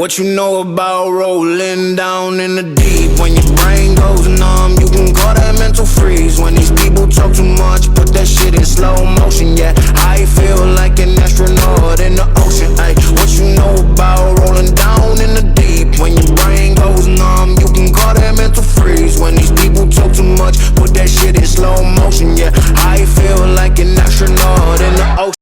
What you know about rolling down in the deep? When your brain goes numb, you can call that mental freeze. When these people talk too much, put that shit in slow motion. Yeah, I feel like an astronaut in the ocean. Ay, what you know about rolling down in the deep? When your brain goes numb, you can call that mental freeze. When these people talk too much, put that shit in slow motion. Yeah, I feel like an astronaut in the ocean.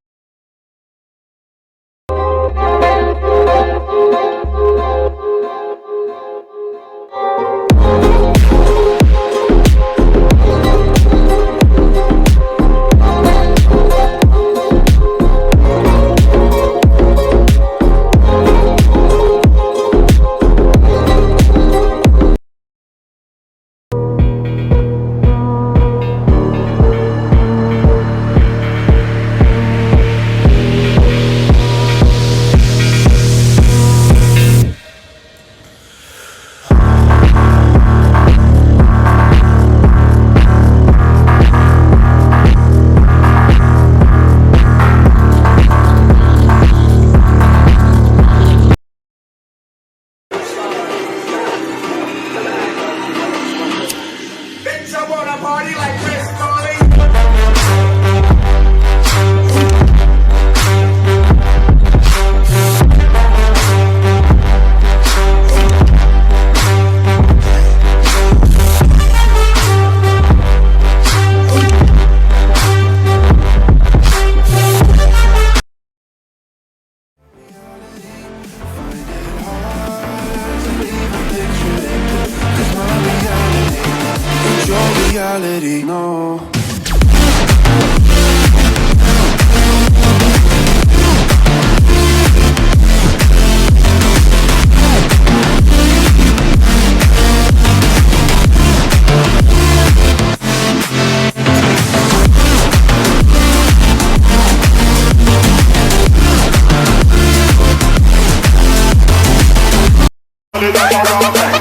Reality, no. That's all right.